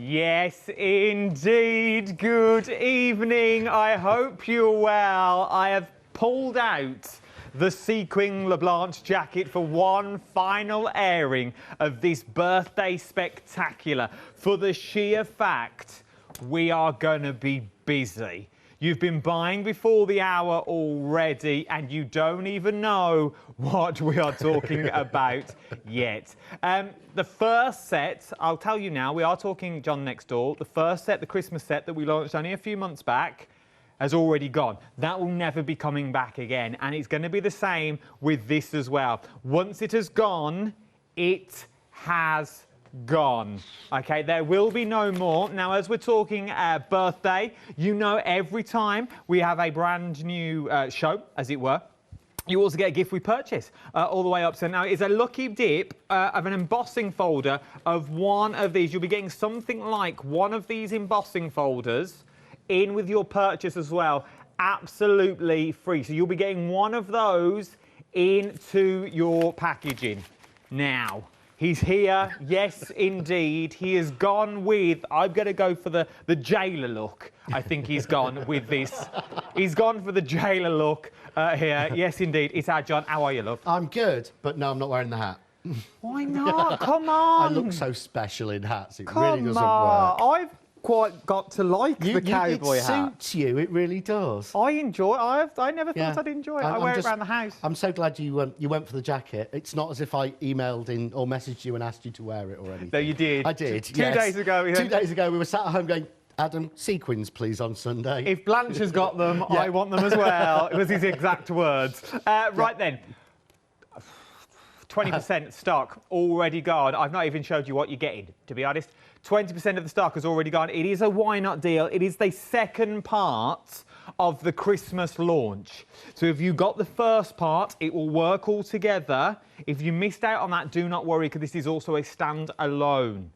Yes, indeed. Good evening. I hope you're well. I have pulled out the sequin LeBlanc jacket for one final airing of this birthday spectacular for the sheer fact we are going to be busy. You've been buying before the hour already and you don't even know what we are talking about yet. The first set, I'll tell you now, we are talking John Next Door. The first set, the Christmas set that we launched only a few months back, has already gone. That will never be coming back again. And it's going to be the same with this as well. Once it has gone, it has gone. Okay, there will be no more. Now, as we're talking birthday, you know every time we have a brand new show, as it were, you also get a gift we purchase all the way up. So now it's a lucky dip of an embossing folder of one of these. You'll be getting something like one of these embossing folders in with your purchase as well, absolutely free. So you'll be getting one of those into your packaging. Now, he's here, yes, indeed. He has gone with, I'm going to go for the jailer look. I think he's gone with this. He's gone for the jailer look here. Yes, indeed. It's our John. How are you, love? I'm good, but no, I'm not wearing the hat. Why not? Come on. I look so special in hats. It Come really doesn't on. work. I've quite got to like the cowboy hat. It suits you. It really does. I enjoy it. I never thought I'd enjoy it. I wear it around the house. I'm so glad you went for the jacket. It's not as if I emailed in or messaged you and asked you to wear it or anything. No, you did. I did, Two days ago. 2 days ago, we were sat at home going, Adam, sequins, please, on Sunday. If Blanche has got them, yeah. I want them as well. It was his exact words. Right then. 20% stock already gone. I've not even showed you what you're getting, to be honest. 20% of the stock has already gone. It is a why not deal. It is the second part of the Christmas launch. So if you got the first part, it will work all together. If you missed out on that, do not worry, because this is also a stand-alone.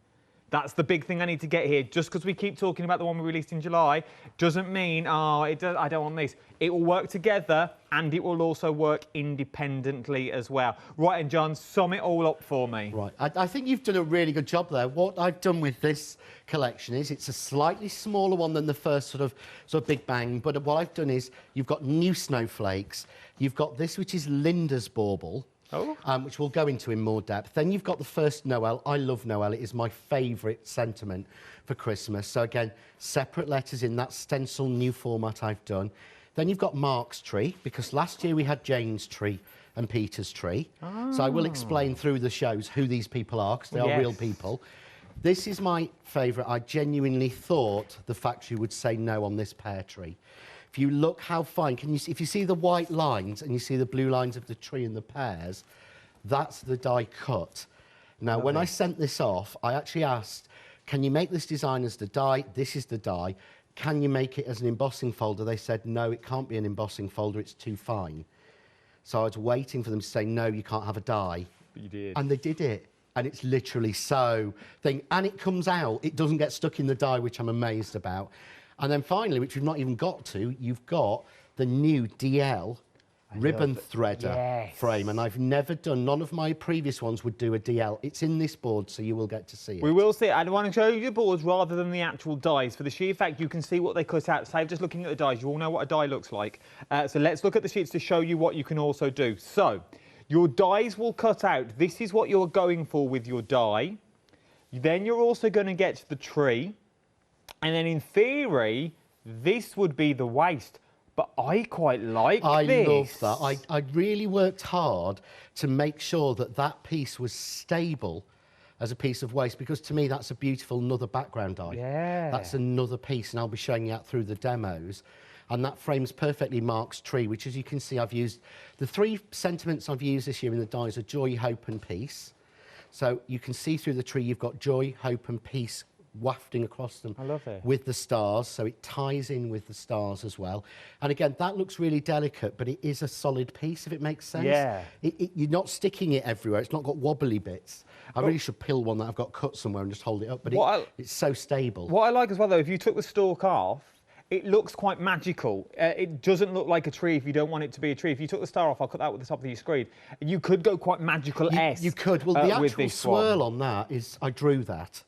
That's the big thing I need to get here. Just because we keep talking about the one we released in July doesn't mean, I don't want this. It will work together and it will also work independently as well. Right, and John, sum it all up for me. Right, I think you've done a really good job there. What I've done with this collection is it's a slightly smaller one than the first sort of big bang, but what I've done is you've got new snowflakes. You've got this, which is Linda's Bauble. Oh. Which we'll go into in more depth. Then you've got the first Noel. I love Noel. It is my favourite sentiment for Christmas. So again, separate letters in that stencil new format I've done. Then you've got Mark's tree, because last year we had Jane's tree and Peter's tree. Oh. So I will explain through the shows who these people are, because they are real people. This is my favourite. I genuinely thought the factory would say no on this pear tree. If you look how fine, if you see the white lines and you see the blue lines of the tree and the pears, that's the die cut. Now, when I sent this off, I actually asked, can you make this design as the die? This is the die. Can you make it as an embossing folder? They said, no, it can't be an embossing folder. It's too fine. So I was waiting for them to say, no, you can't have a die. But you did. And they did it. And it's literally so thing. And it comes out. It doesn't get stuck in the die, which I'm amazed about. And then finally, which we've not even got to, you've got the new DL ribbon threader frame. And I've never done, none of my previous ones would do a DL. It's in this board, so you will get to see it. We will see it. I want to show you the boards rather than the actual dies. For the sheer fact you can see what they cut out. Save just looking at the dies. You all know what a die looks like. So let's look at the sheets to show you what you can also do. So your dies will cut out. This is what you're going for with your die. Then you're also going to get the tree. And then in theory, this would be the waist. But I quite like this. I love that. I really worked hard to make sure that that piece was stable as a piece of waste, because to me that's a beautiful another background die. Yeah. That's another piece, and I'll be showing you that through the demos. And that frames perfectly Mark's tree, which, as you can see, I've used... The three sentiments I've used this year in the dies are joy, hope and peace. So you can see through the tree you've got joy, hope and peace wafting across them. I love it. With the stars, so it ties in with the stars as well. And again, that looks really delicate, but it is a solid piece, if it makes sense. Yeah. You're not sticking it everywhere. It's not got wobbly bits. I really should peel one that I've got cut somewhere and just hold it up, but it's so stable. What I like as well, though, if you took the stalk off, it looks quite magical. It doesn't look like a tree if you don't want it to be a tree. If you took the star off, I'll cut that with the top of your screen. You could go quite magical-esque. You could. Well, the actual swirl on that is, I drew that.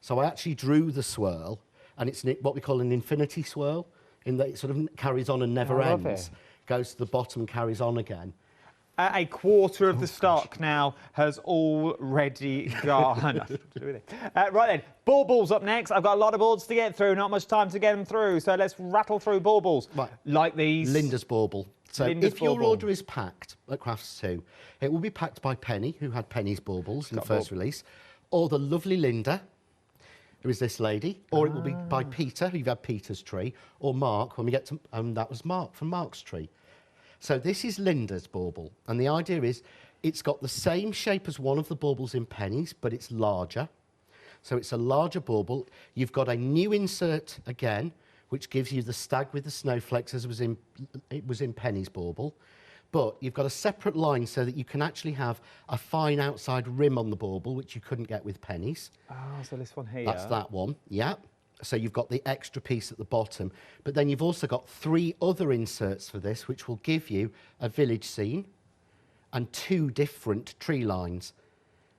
So I actually drew the swirl, and it's what we call an infinity swirl, in that it sort of carries on and never I love ends. it. Goes to the bottom, carries on again. A quarter of the stock now has already gone. Nothing to do with it. Right then, baubles up next. I've got a lot of boards to get through, not much time to get them through, so let's rattle through baubles. Right. Like these. Linda's Bauble. So Linda's if your Bauble. order is packed at Crafts 2, it will be packed by Penny, who had Penny's Baubles in the first release, or the lovely Linda, who is this lady, or it will be by Peter, who you've had Peter's tree, or Mark, when we get to, that was Mark from Mark's tree. So this is Linda's Bauble, and the idea is it's got the same shape as one of the baubles in Penny's, but it's larger. So it's a larger bauble. You've got a new insert again, which gives you the stag with the snowflakes as it was in Penny's Bauble. But you've got a separate line so that you can actually have a fine outside rim on the bauble, which you couldn't get with Penny's. Oh, so this one here. That's that one, yeah. So you've got the extra piece at the bottom. But then you've also got 3 other inserts for this, which will give you a village scene and 2 different tree lines.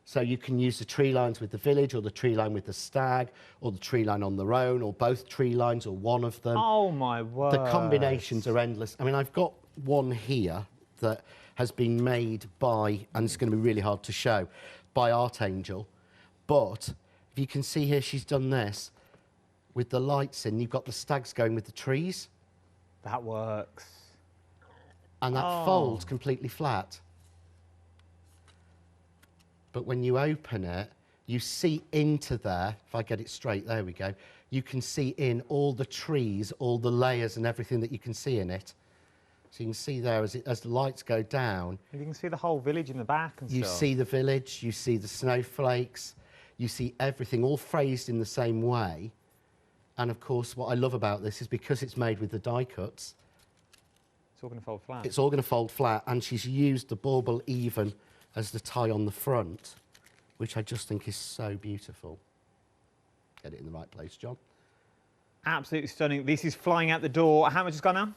So you can use the tree lines with the village, or the tree line with the stag, or the tree line on their own, or both tree lines, or one of them. Oh, my word. The combinations are endless. I mean, I've got one here that has been made by, and it's going to be really hard to show, by Art Angel. But if you can see here, she's done this with the lights in. You've got the stags going with the trees. That works. And that folds completely flat. But when you open it, you see into there, if I get it straight, there we go, you can see in all the trees, all the layers and everything that you can see in it. So you can see there, as the lights go down, You can see the whole village in the back and you stuff. see the village, you see the snowflakes, you see everything all phrased in the same way. And of course, what I love about this is because it's made with the die cuts, It's all going to fold flat. it's all going to fold flat, and she's used the bauble even as the tie on the front, which I just think is so beautiful. Get it in the right place, John. Absolutely stunning. This is flying out the door. How much has gone now?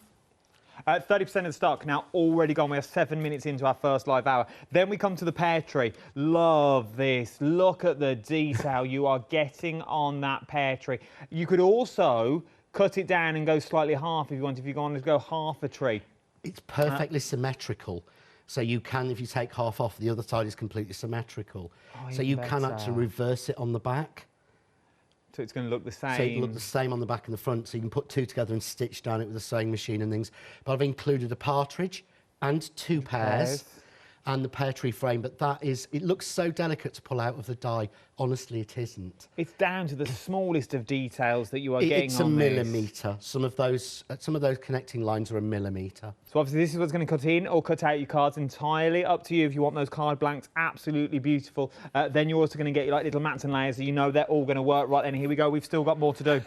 30% of the stock now already gone. We are 7 minutes into our first live hour. Then we come to the pear tree. Love this. Look at the detail you are getting on that pear tree. You could also cut it down and go slightly half if you want. If you want to go half a tree. It's perfectly symmetrical. So you can, if you take half off, the other side is completely symmetrical. Oh, so even you can better. actually reverse it on the back. So it's going to look the same. So it'll look the same on the back and the front, so you can put 2 together and stitch down it with a sewing machine and things. But I've included a partridge and 2 pears and the pear tree frame, but that is, it looks so delicate to pull out of the die. Honestly, it isn't. It's down to the smallest of details that you are getting It's a on this. millimetre. Some of those connecting lines are a millimetre. So obviously this is what's going to cut in or cut out your cards, entirely up to you. If you want those card blanks, absolutely beautiful. Then you're also going to get your like little mats and layers, so you know they're all going to work. Right then, here we go. We've still got more to do.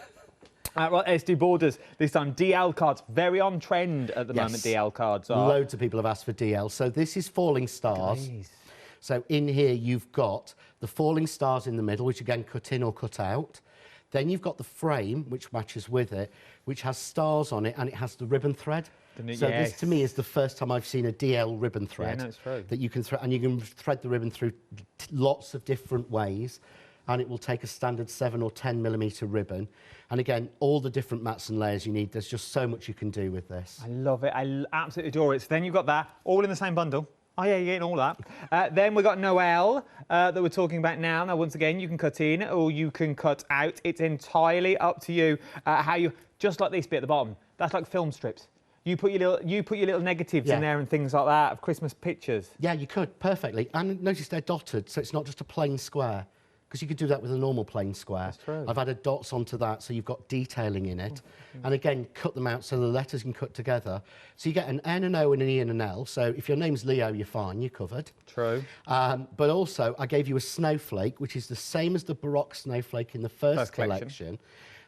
Right, let's do borders. This time DL cards, very on trend at the moment. DL cards are. Loads of people have asked for DL. So this is Falling Stars. Please. So in here you've got the falling stars in the middle, which again cut in or cut out. Then you've got the frame, which matches with it, which has stars on it, and it has the ribbon thread. So this to me is the first time I've seen a DL ribbon thread. Yeah, no, it's true. That you can and you can thread the ribbon through lots of different ways, and it will take a standard 7 or 10 millimetre ribbon. And again, all the different mats and layers you need. There's just so much you can do with this. I love it. I absolutely adore it. So then you've got that, all in the same bundle. Oh, yeah, you're getting all that. Then we've got Noel that we're talking about now. Now, once again, you can cut in or you can cut out. It's entirely up to you how you... Just like this bit at the bottom. That's like film strips. You put your little negatives in there and things like that of Christmas pictures. Yeah, you could, perfectly. And notice they're dotted, so it's not just a plain square. Because you could do that with a normal plain square. That's true. I've added dots onto that, so you've got detailing in it. And again, cut them out so the letters can cut together. So you get an N, an O, and an E, and an L. So if your name's Leo, you're fine, you're covered. True. But also, I gave you a snowflake, which is the same as the Baroque snowflake in the first collection.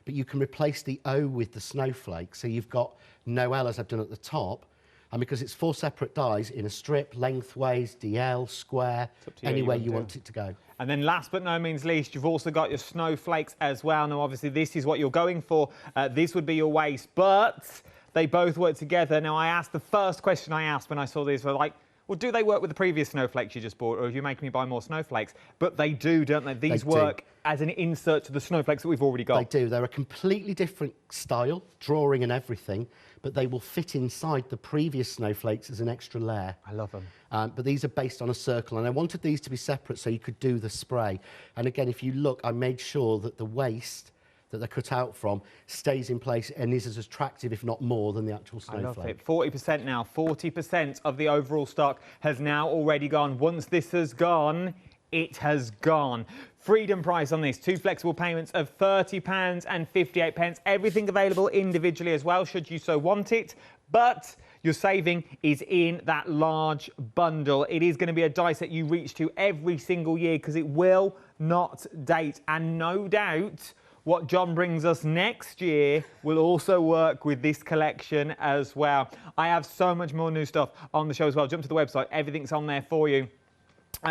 But you can replace the O with the snowflake. So you've got Noel, as I've done at the top. And because it's 4 separate dies in a strip, lengthways, DL, square, anywhere you want it to go. And then last but no means least, you've also got your snowflakes as well. Now, obviously, this is what you're going for. This would be your waist, but they both work together. Now, the first question I asked when I saw these was like, well, do they work with the previous snowflakes you just bought, or are you making me buy more snowflakes? But they do, don't they? These work as an insert to the snowflakes that we've already got. They do. They're a completely different style, drawing and everything, but they will fit inside the previous snowflakes as an extra layer. I love them. But these are based on a circle, and I wanted these to be separate so you could do the spray. And again, if you look, I made sure that the waste that they're cut out from stays in place and is as attractive, if not more, than the actual snowflake. I love it. 40% now. 40% of the overall stock has now already gone. Once this has gone, it has gone. Freedom price on this, 2 flexible payments of £30 and 58 pence. Everything available individually as well, should you so want it. But your saving is in that large bundle. It is going to be a die set you reach to every single year because it will not date. And no doubt, what John brings us next year will also work with this collection as well. I have so much more new stuff on the show as well. Jump to the website, everything's on there for you.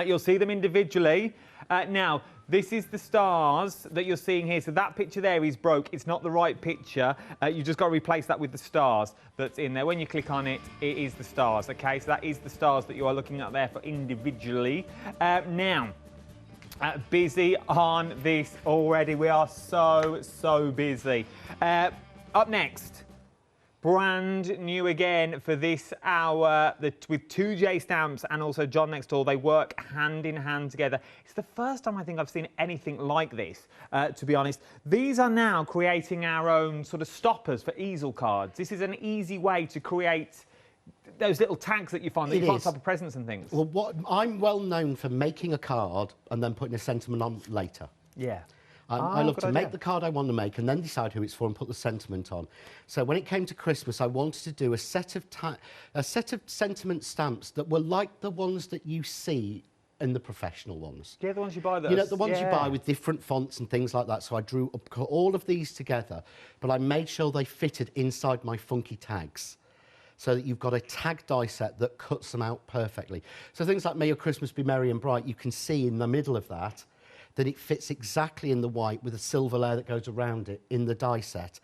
You'll see them individually. Now, this is the stars that you're seeing here. So that picture there is broke. It's not the right picture. You just got to replace that with the stars that's in there. When you click on it, it is the stars, okay? So that is the stars that you are looking at there for individually. Now, busy on this already. We are so busy. Up next, brand new again for this hour with 2J stamps and also John next door. They work hand in hand together. It's the first time I think I've seen anything like this, to be honest. These are now creating our own sort of stoppers for easel cards. This is an easy way to create those little tags that you find that you find on top of presents and things. Well, I'm well known for making a card and then putting a sentiment on later. Yeah. I love to make the card I want to make and then decide who it's for and put the sentiment on. So when it came to Christmas, I wanted to do a set of sentiment stamps that were like the ones that you see in the professional ones. Yeah, the ones you buy. You know, the ones you buy with different fonts and things like that. So I drew up all of these together, but I made sure they fitted inside my funky tags, so that you've got a tag die set that cuts them out perfectly. So things like May Your Christmas Be Merry and Bright, you can see in the middle of that it fits exactly in the white with a silver layer that goes around it in the die set.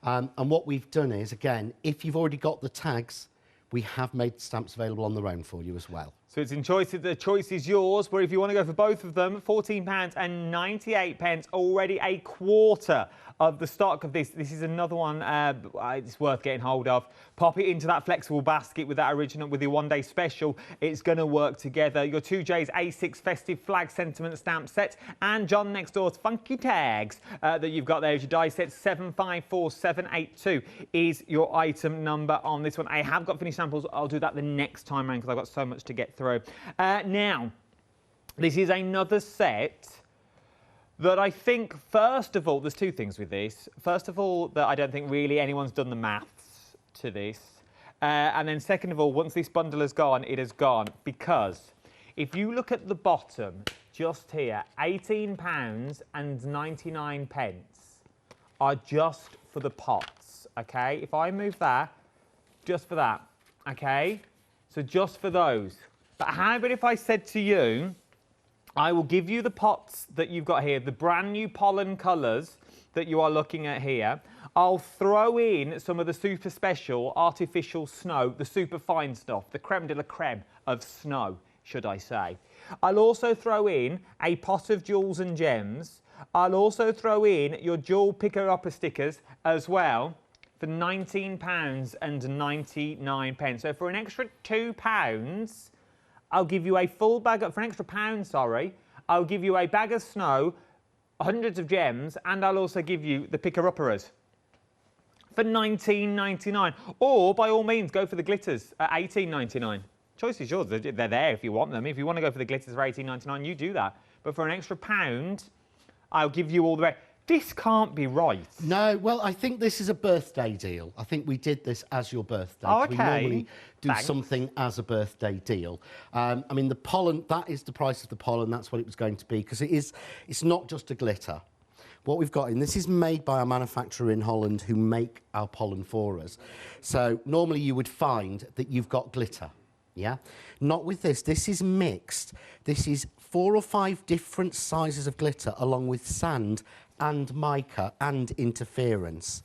And what we've done is, again, if you've already got the tags, we have made stamps available on their own for you as well. So it's in choice. The choice is yours, but if you want to go for both of them, £14 and 98 pence, already a quarter of the stock of this. This is another one it's worth getting hold of. Pop it into that flexible basket with that original, with your one-day special. It's going to work together. Your 2J's A6 Festive Flag Sentiment Stamp Set and John Next Door's Funky Tags that you've got there is your die set. 754782 is your item number on this one. I have got finished samples. I'll do that the next time around because I've got so much to get through. Now, this is another set that I think, first of all, there's two things with this. First of all, that I don't think really anyone's done the maths to this. And then second of all, once this bundle has gone, it has gone. Because if you look at the bottom, just here, £18 and 99 pence are just for the pots, okay? If I move that, just for that, okay? So just for those. But how about if I said to you, I will give you the pots that you've got here, the brand new pollen colours that you are looking at here. I'll throw in some of the super special artificial snow, the super fine stuff, the creme de la creme of snow, should I say. I'll also throw in a pot of jewels and gems. I'll also throw in your jewel picker-upper stickers as well for £19 and 99 pence. So for an extra £2, I'll give you a full bag for an extra £1, sorry. I'll give you a bag of snow, hundreds of gems, and I'll also give you the picker-uppers for £19.99. Or, by all means, go for the glitters at £18.99. Choice is yours. They're there if you want them. If you want to go for the glitters for £18.99, you do that. But for an extra £1, I'll give you all the rest. This can't be right. No, well, I think this is a birthday deal. I think we did this as your birthday. Oh, okay. We normally do something as a birthday deal. I mean, the pollen, that is the price of the pollen. That's what it was going to be, because it's not just a glitter. What we've got in, this is made by a manufacturer in Holland who make our pollen for us. So normally you would find that you've got glitter. Yeah, not with this. This is mixed. This is 4 or 5 different sizes of glitter along with sand and mica and interference.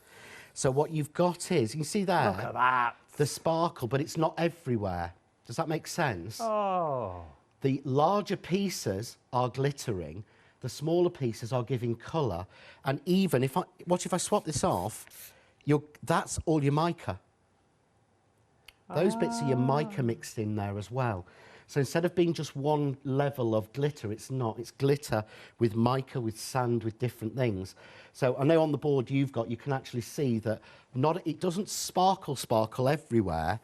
So what you've got is, you can see there, look at that, the sparkle, but it's not everywhere. Does that make sense? Oh. The larger pieces are glittering, the smaller pieces are giving colour, and even if watch if I swap this off, that's all your mica. Those bits are your mica mixed in there as well. So instead of being just one level of glitter, it's not. It's glitter with mica, with sand, with different things. So I know on the board you can actually see that it doesn't sparkle everywhere.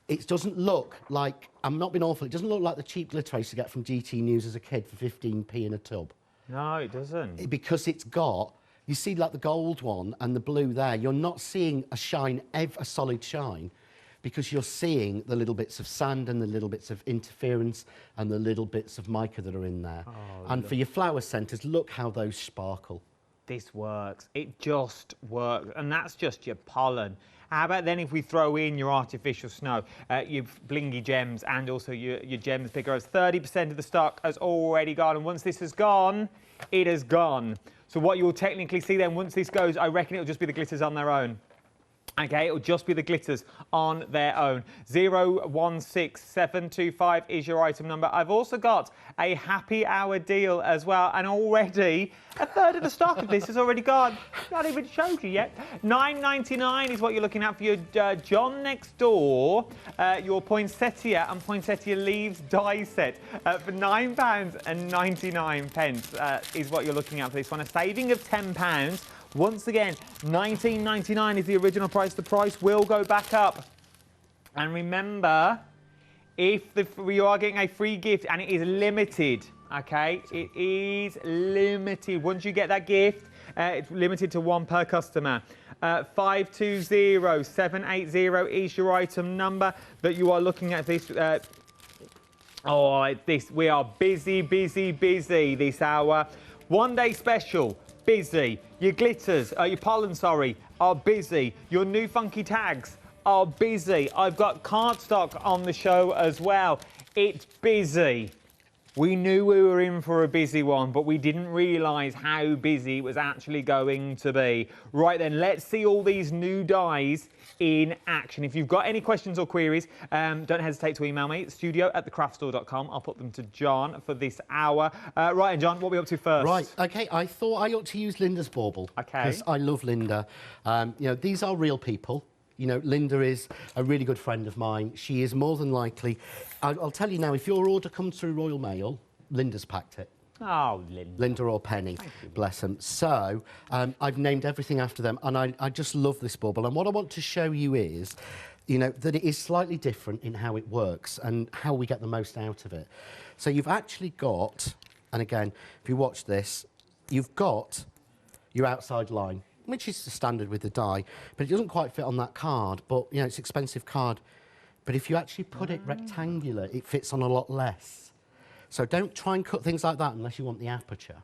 It doesn't look like, I'm not being awful, it doesn't look like the cheap glitter I used to get from GT News as a kid for 15p in a tub. No, it doesn't. Because it's got, you see like the gold one and the blue there, you're not seeing a shine, a solid shine, because you're seeing the little bits of sand and the little bits of interference and the little bits of mica that are in there. Oh, and for your flower centres, look how those sparkle. This works. It just works. And that's just your pollen. How about then if we throw in your artificial snow, your blingy gems and also your gems bigger as 30% of the stock has already gone. And once this has gone, it has gone. So what you'll technically see then, once this goes, I reckon it'll just be the glitters on their own. Okay, it'll just be the glitters on their own. 016725 is your item number. I've also got a happy hour deal as well, and already a third of the stock of this has already gone. Not even showed you yet. $9.99 is what you're looking at for your John next door, your Poinsettia and Poinsettia leaves die set for £9.99 is what you're looking at for this one. A saving of £10. Once again, $19.99 is the original price. The price will go back up. And remember, if you are getting a free gift, and it is limited, okay? It is limited. Once you get that gift, it's limited to one per customer. 520780 is your item number that you are looking at this. We are busy this hour. 1 day special. Busy. Your glitters, your pollen, sorry, are busy. Your new funky tags are busy. I've got cardstock on the show as well. It's busy. We knew we were in for a busy one, but we didn't realise how busy it was actually going to be. Right then, let's see all these new dies in action. If you've got any questions or queries, don't hesitate to email me, studio@thecraftstore.com. I'll put them to John for this hour. Right, and John, what are we up to first? Right, OK, I thought I ought to use Linda's bauble. OK. Because I love Linda. You know, these are real people. You know, Linda is a really good friend of mine. She is more than likely... I'll tell you now, if your order comes through Royal Mail, Linda's packed it. Oh, Linda. Linda or Penny, bless them. So, I've named everything after them, and I just love this bauble. And what I want to show you is, you know, that it is slightly different in how it works and how we get the most out of it. So you've actually got, and again, if you watch this, you've got your outside line, which is the standard with the die, but it doesn't quite fit on that card. But, you know, it's an expensive card. But if you actually put it rectangular, it fits on a lot less. So don't try and cut things like that unless you want the aperture.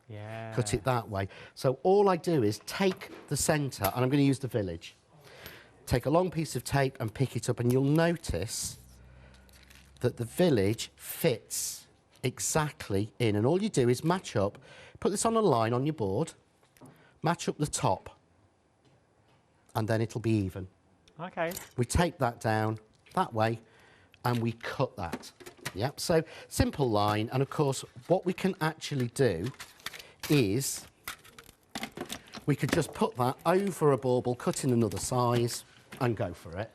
Yeah. Cut it that way. So all I do is take the centre, and I'm going to use the village. Take a long piece of tape and pick it up, and you'll notice that the village fits exactly in. And all you do is match up, put this on a line on your board, match up the top, and then it'll be even. OK. We take that down that way, and we cut that. Yep, so simple line. And of course, what we can actually do is we could just put that over a bauble, cut in another size, and go for it.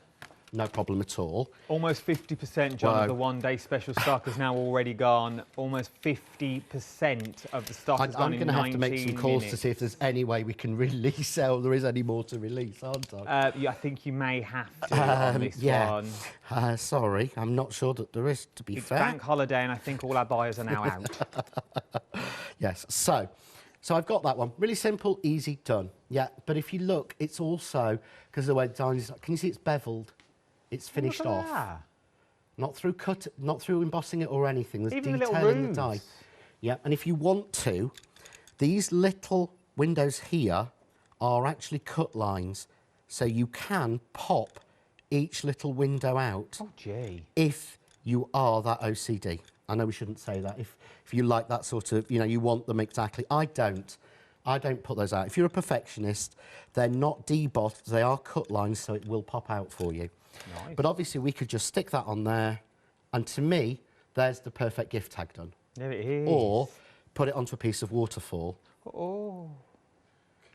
No problem at all. Almost 50%, John, of the 1 day special stock has now already gone. Almost 50% of the stock has gone in 19 minutes. I'm going to have to make some calls to see if there's any way we can release or there is any more to release, aren't I? Yeah, I think you may have to on this one. Sorry, I'm not sure that there is, to be fair. It's bank holiday, and I think all our buyers are now out. Yes, so I've got that one. Really simple, easy, done. Yeah, but if you look, it's also, because of the way the design is, can you see it's beveled? It's finished off. Not through embossing it or anything. There's even detail in the die. Yeah, and if you want to, these little windows here are actually cut lines, so you can pop each little window out. Oh, gee. If you are that OCD. I know we shouldn't say that. If you like that sort of, you know, you want them exactly. I don't. I don't put those out. If you're a perfectionist, they're not debossed, they are cut lines, so it will pop out for you. Nice. But obviously we could just stick that on there, and to me, there's the perfect gift tag done. There it is. Or put it onto a piece of waterfall. Oh.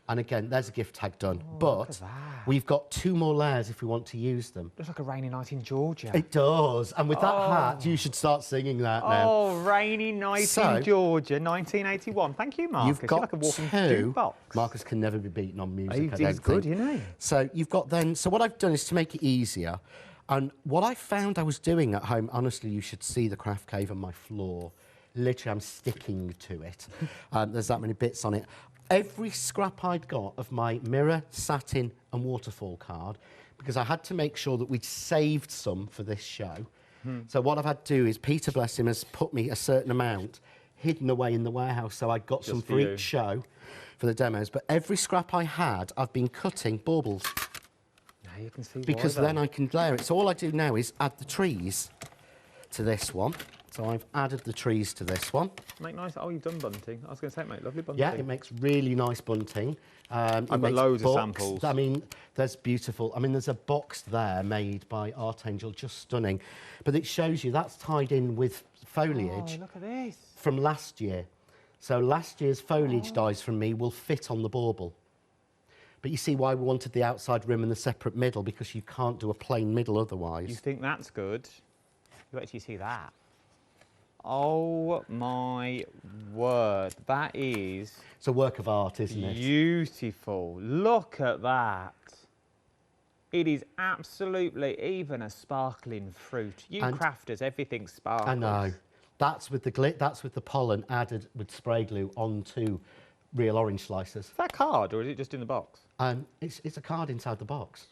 And again, there's a gift tag done. Look But at that. we've got 2 more layers if we want to use them. Looks like a rainy night in Georgia. It does. And with that hat, you should start singing that now. Oh, rainy night So- in Georgia, 1981. Thank you, Marcus. You've You're got like a walking 2. jukebox. Marcus can never be beaten on music, I He's don't good, think. you know. So you've got then, so what I've done is to make it easier. And what I found I was doing at home, honestly, you should see the craft cave on my floor. Literally, I'm sticking to it. There's that many bits on it. Every scrap I'd got of my mirror, satin and waterfall card, because I had to make sure that we'd saved some for this show. So what I've had to do is, Peter, bless him, has put me a certain amount hidden away in the warehouse, so I got some for you. each show for the demos. But every scrap I had, I've been cutting baubles, Now you can see because why, then I can layer it. So all I do now is add the trees to this one. So I've added the trees to this one. Make nice. Oh, you've done bunting. I was going to say, mate, lovely bunting. Yeah, it makes really nice bunting. I've got loads of samples. I mean, there's beautiful. I mean, there's a box there made by Archangel, just stunning. But it shows you that's tied in with foliage Oh, look at this. from last year. So last year's foliage dies from me will fit on the bauble. But you see why we wanted the outside rim and the separate middle, because you can't do a plain middle otherwise. You think that's good? You actually see that. Oh my word, that is It's a work of art, isn't it? beautiful. Look at that. It is absolutely even a sparkling fruit. You And- crafters, everything sparkles. I know. That's with the that's with the pollen added with spray glue onto real orange slices. Is that card or is it just in the box? It's a card inside the box.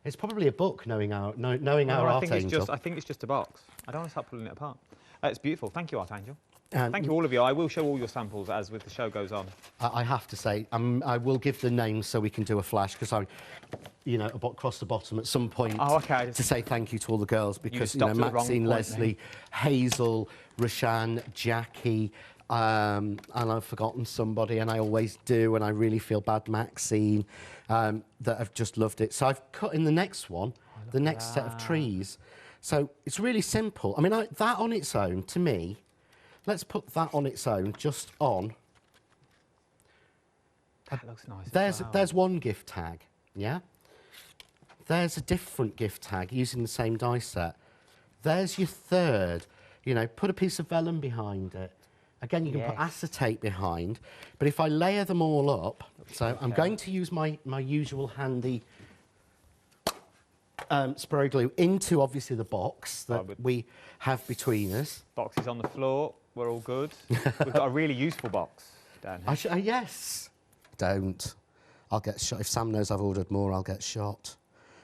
It's probably a book, knowing our knowing Or our I think Archangel. I think it's just a box. I don't want to start pulling it apart. It's beautiful. Thank you, Archangel. And Thank you, all of you. I will show all your samples as with the show goes on. I have to say, I will give the names so we can do a flash, because I, across the bottom at some point Oh, okay. to say thank you to all the girls, because stopped at the wrong Maxine, point, Leslie, Hazel, Rashan, Jackie, and I've forgotten somebody, and I always do, and I really feel bad, Maxine, that have just loved it. So I've cut in the next one, the next set of trees. So it's really simple. I mean, that on its own, to me, let's put that on its own, just on. That looks nice. as well. There's one gift tag, yeah? There's a different gift tag using the same die set. There's your third. Put a piece of vellum behind it. Again, you can put Yes. acetate behind. But if I layer them all up, so I'm going to use my usual handy spray glue into, obviously, the box that we have between us. Box is on the floor. We're all good. We've got a really useful box down here. Yes. Don't. I'll get shot. If Sam knows I've ordered more, I'll get shot.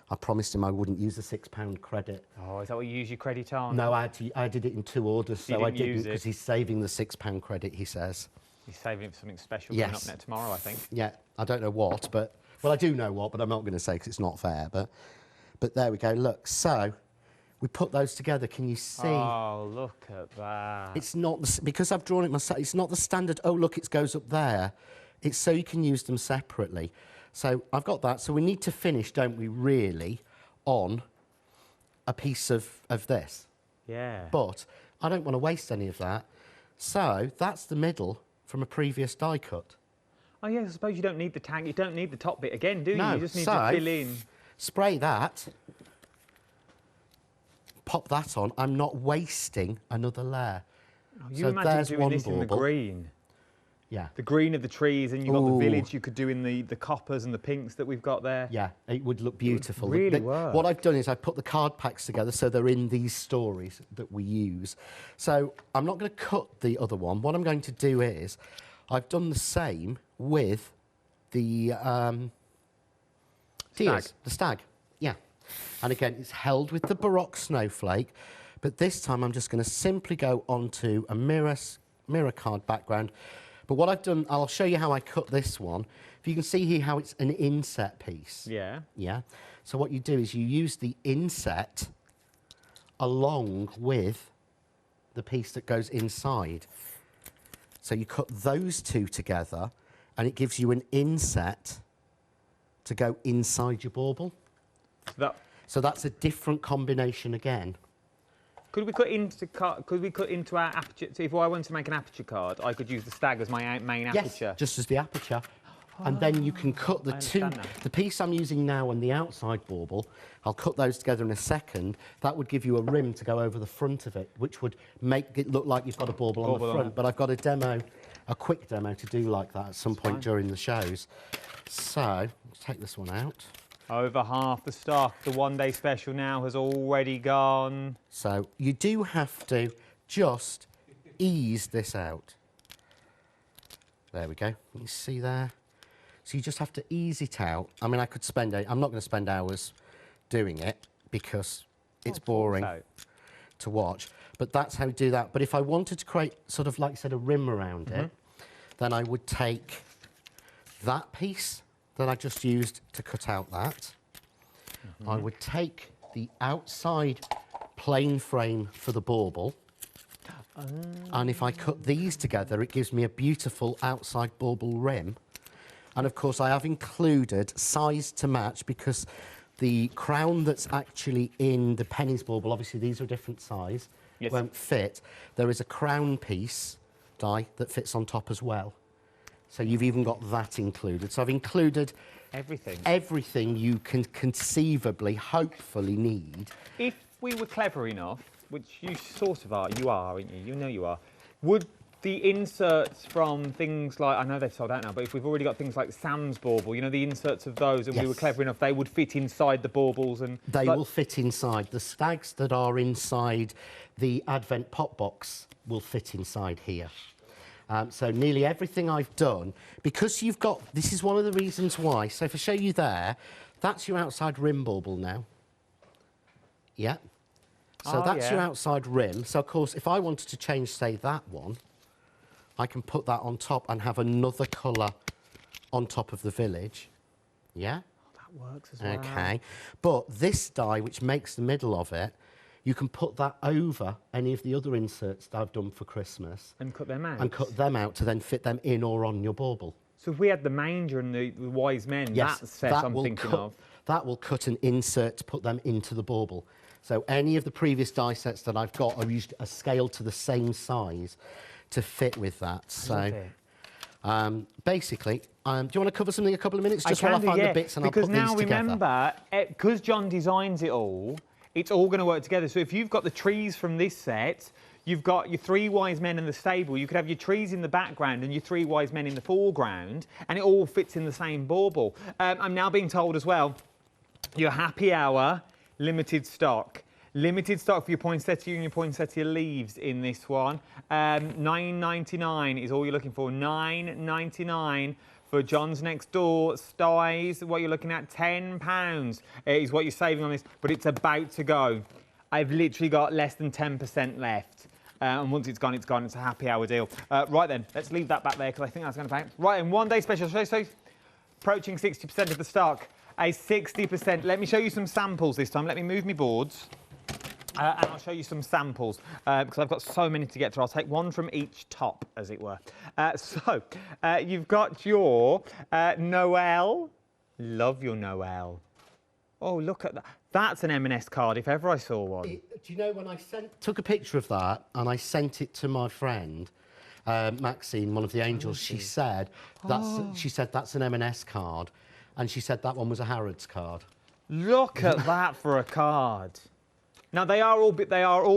I promised him I wouldn't use the £6 credit. Oh, is that what you use your credit on? No, I did it in 2 orders, You so I didn't didn't, use it? because he's saving the £6 credit, he says. He's saving it for something special coming up Yes. next tomorrow, I think. Yeah, I don't know what, but... Well, I do know what, but I'm not going to say because it's not fair. But there we go. Look, so we put those together. Can you see? Oh, look at that. It's not... Because I've drawn it myself, it's not the standard, oh, look, it goes up there. It's so you can use them separately. So I've got that. So we need to finish, don't we, really, on a piece of this. Yeah. But I don't want to waste any of that. So that's the middle from a previous die cut. Oh, yeah, I suppose you don't need the tag. You don't need the top bit again, do you? No, You just need so- to fill in. Spray that. Pop that on. I'm not wasting another layer. Oh, you so imagine there's doing one this in the bauble. green. Yeah. The green of the trees, and you've got the Ooh. village you could do in the coppers and the pinks that we've got there. Yeah, it would look beautiful. really work. What I've done is I've put the card packs together so they're in these stories that we use. So I'm not going to cut the other one. What I'm going to do is I've done the same with the deers, the stag. Yeah. And again, it's held with the Baroque snowflake, but this time I'm just going to simply go onto a mirror card background. But what I've done, I'll show you how I cut this one. If you can see here how it's an inset piece. Yeah. Yeah. So what you do is you use the inset along with the piece that goes inside. So you cut those two together, and it gives you an inset to go inside your bauble. So that's a different combination again. Could we cut into our aperture? So if I wanted to make an aperture card, I could use the stag as my main aperture. Yes, just as the aperture. And then you can cut the piece I'm using now and the outside bauble, I'll cut those together in a second. That would give you a rim to go over the front of it, which would make it look like you've got a bauble on the front. But I've got a quick demo to do like that at some point during the shows. So, let's take this one out. Over half the stock. The one-day special now has already gone. So, you do have to just ease this out. There we go. You see there? So you just have to ease it out. I mean, I could spend, I'm not going to spend hours doing it because it's boring to watch. But that's how you do that. But if I wanted to create sort of, like I said, a rim around it, then I would take that piece that I just used to cut out that. I would take the outside plain frame for the bauble. And if I cut these together, it gives me a beautiful outside bauble rim. And of course, I have included size to match because the crown that's actually in the pennies bauble, obviously these are a different size, won't fit. There is a crown piece die that fits on top as well. So you've even got that included. So I've included everything you can conceivably, hopefully need. If we were clever enough, which you sort of are, you are, aren't you? You know you are. Would the inserts from things like, I know they've sold out now, but if we've already got things like Sam's bauble, you know, the inserts of those, and we were clever enough, they would fit inside the baubles and... They will fit inside. The stags that are inside the Advent pop box will fit inside here. So nearly everything I've done, because you've got, this is one of the reasons why, so if I show you there, that's your outside rim bauble now. Yeah. So that's your outside rim. So of course, if I wanted to change, say, that one, I can put that on top and have another colour on top of the village. Yeah? Oh, that works as well. Okay. But this die, which makes the middle of it, you can put that over any of the other inserts that I've done for Christmas. And cut them out? And cut them out to then fit them in or on your bauble. So if we had the manger and the wise men, that set I'm thinking of. That will cut an insert to put them into the bauble. So any of the previous die sets that I've got, I've used a scale to the same size to fit with that. So basically, do you want to cover something a couple of minutes? Just while I find the bits and I'll put these together. Because now remember, because John designs it all, it's all going to work together. So if you've got the trees from this set, you've got your three wise men in the stable, you could have your trees in the background and your three wise men in the foreground, and it all fits in the same bauble. I'm now being told as well, your happy hour, limited stock. Limited stock for your poinsettia and your poinsettia leaves in this one. $9.99 is all you're looking for. $9.99 for John's Next Door styes. What you're looking at, £10 is what you're saving on this, but it's about to go. I've literally got less than 10% left. And once it's gone, it's gone. It's a happy hour deal. Right then, let's leave that back there because I think that's going to bounce. Right, and one day special. So approaching 60% of the stock. A 60%. Let me show you some samples this time. Let me move my boards. And I'll show you some samples because I've got so many to get through. I'll take one from each top, as it were. You've got your Noel. Love your Noel. Oh, look at that. That's an M&S card, if ever I saw one. Do you know, when I took a picture of that and I sent it to my friend, Maxine, one of the angels, she said that's an M&S card. And she said that one was a Harrods card. Look at that for a card. Now, they are all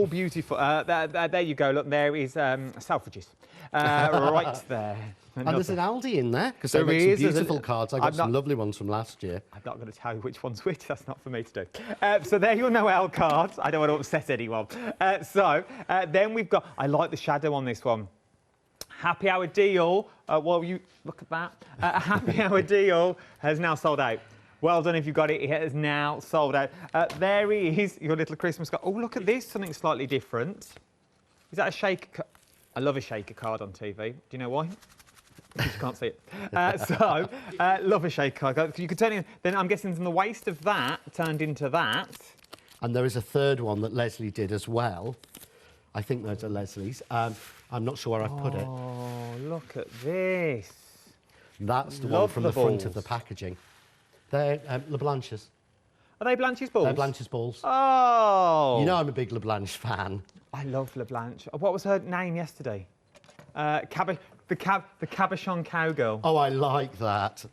beautiful. There you go. Look, there is Selfridges. Right there. And there's an Aldi in there, because they make some beautiful cards. I got some lovely ones from last year. I'm not going to tell you which one's which. That's not for me to do. So there are your Noel cards. I don't want to upset anyone. Then we've got... I like the shadow on this one. Happy hour deal. Well, you look at that. Happy hour deal has now sold out. Well done if you got it. It has now sold out. There is your little Christmas card. Oh, look at this. Something slightly different. Is that a shaker? I love a shaker card on TV. Do you know why? You can't see it. Love a shaker card. You could turn it. Then I'm guessing from the waist of that turned into that. And there is a third one that Leslie did as well. I think those are Leslie's. I'm not sure where I've put it. Oh, look at this. That's the one Love from the the front of the balls. packaging. They're LeBlanches. Are they Blanche's balls? They're Blanche's balls. Oh! You know I'm a big LeBlanche fan. I love LeBlanche. What was her name yesterday? The Cabochon Cowgirl. Oh, I like that.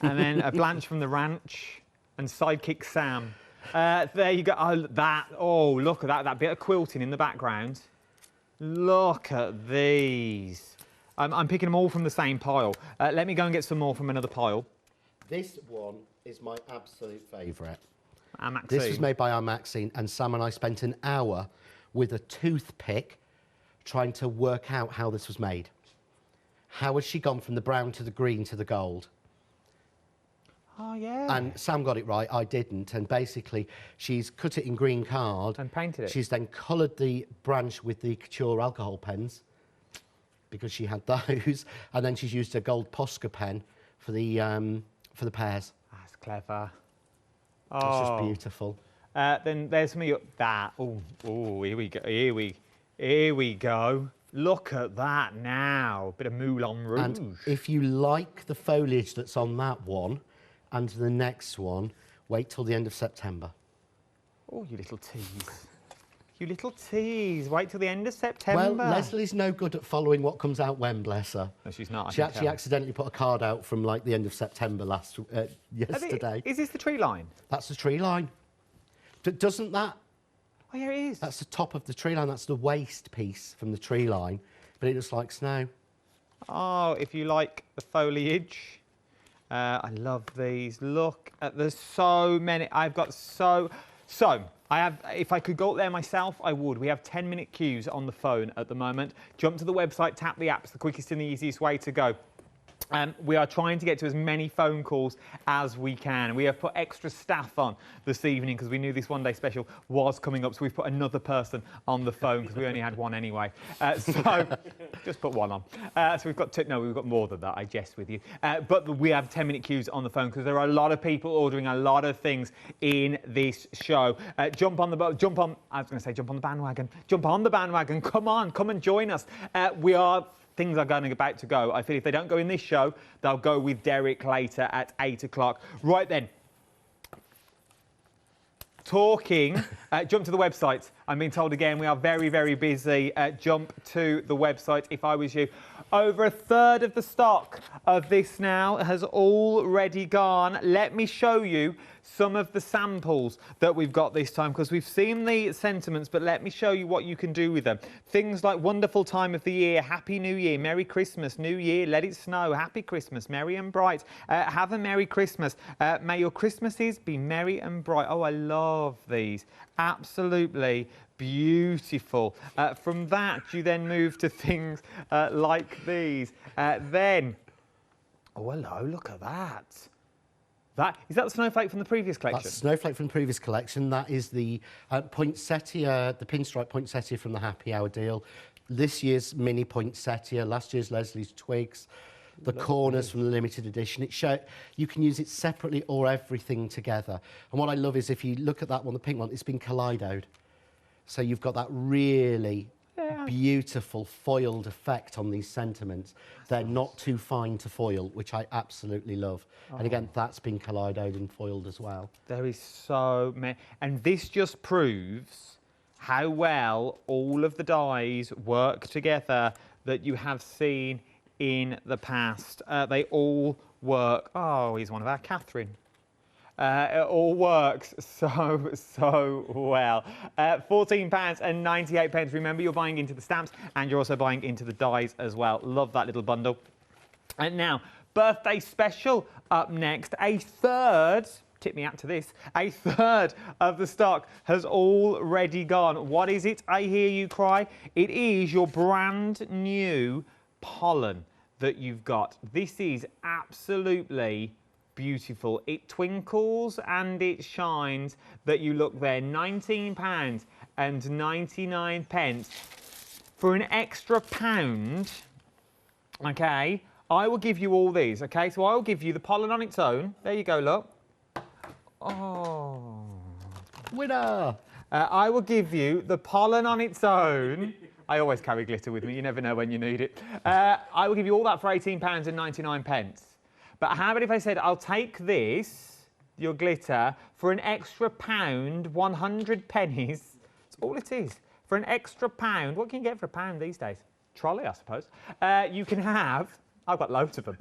And then a Blanche from the Ranch and sidekick Sam. There you go. Oh, look at that. That bit of quilting in the background. Look at these. I'm picking them all from the same pile. Let me go and get some more from another pile. This one is my absolute favourite. Maxine. This was made by our Maxine, and Sam and I spent an hour with a toothpick trying to work out how this was made. How has she gone from the brown to the green to the gold? Oh, yeah. And Sam got it right, I didn't. And basically, she's cut it in green card. And painted it. She's then coloured the branch with the Couture alcohol pens, because she had those. And then she's used a gold Posca pen for the pears. That's clever. It's Oh. just beautiful. Then there's some of your... here we go. Here we go. Look at that now. Bit of Moulin Rouge. And if you like the foliage that's on that one and the next one, wait till the end of September. Oh, you little tease. You little tease. Wait till the end of September. Well, Leslie's no good at following what comes out when, bless her. No, she's not. I She can actually tell. accidentally put a card out from like the end of September yesterday. Is this the tree line? That's the tree line. Doesn't that? Oh, yeah, it is. That's the top of the tree line. That's the waste piece from the tree line, but it looks like snow. Oh, if you like the foliage. I love these. Look at, there's so many. I've got so I have, if I could go up there myself, I would. We have 10-minute queues on the phone at the moment. Jump to the website, tap the apps, the quickest and the easiest way to go. We are trying to get to as many phone calls as we can. We have put extra staff on this evening because we knew this one-day special was coming up, so we've put another person on the phone because we only had one anyway. So just put one on. So we've got we've got more than that, I jest with you. But we have 10-minute queues on the phone because there are a lot of people ordering a lot of things in this show. Jump on the bandwagon. Jump on the bandwagon. Come on, come and join us. Things are about to go. I feel if they don't go in this show, they'll go with Derek later at 8 o'clock. Right then. Talking, jump to the website. I'm being told again we are very, very busy. Jump to the website if I was you. Over a third of the stock of this now has already gone. Let me show you some of the samples that we've got this time because we've seen the sentiments, but let me show you what you can do with them. Things like wonderful time of the year, Happy New Year, Merry Christmas, New Year, let it snow, Happy Christmas, merry and bright, have a Merry Christmas, may your Christmases be merry and bright. Oh, I love these. Absolutely beautiful. From that, you then move to things like these. Then, oh, hello, look at that. Is that the snowflake from the previous collection? That's snowflake from the previous collection. That is the poinsettia, the pinstripe poinsettia from the Happy Hour deal. This year's mini poinsettia, last year's Leslie's twigs, the corners from the limited edition. You can use it separately or everything together. And what I love is if you look at that one, the pink one, it's been kaleidoed. So you've got that really beautiful foiled effect on these sentiments. They're not too fine to foil, which I absolutely love. And again, that's been kaleidoed and foiled as well. There is so many. And this just proves how well all of the dyes work together that you have seen in the past. They all work. Oh, here's one of our Catherine. It all works so well. £14.98. Remember, you're buying into the stamps and you're also buying into the dies as well. Love that little bundle. And now, birthday special up next. A third, tip me out to this, a third of the stock has already gone. What is it, I hear you cry? It is your brand new pollen that you've got. This is absolutely beautiful. It twinkles and it shines that you look there. £19.99 for an extra £1. Okay, I will give you all these. Okay, so I will give you the pollen on its own. There you go, look. Oh, Winner! I will give you the pollen on its own. I always carry glitter with me. You never know when you need it. I will give you all that for £18.99. But how about if I said, I'll take this, your glitter, for an extra £1, 100 pennies. That's all it is. For an extra £1, what can you get for £1 these days? Trolley, I suppose. You can have, I've got loads of them.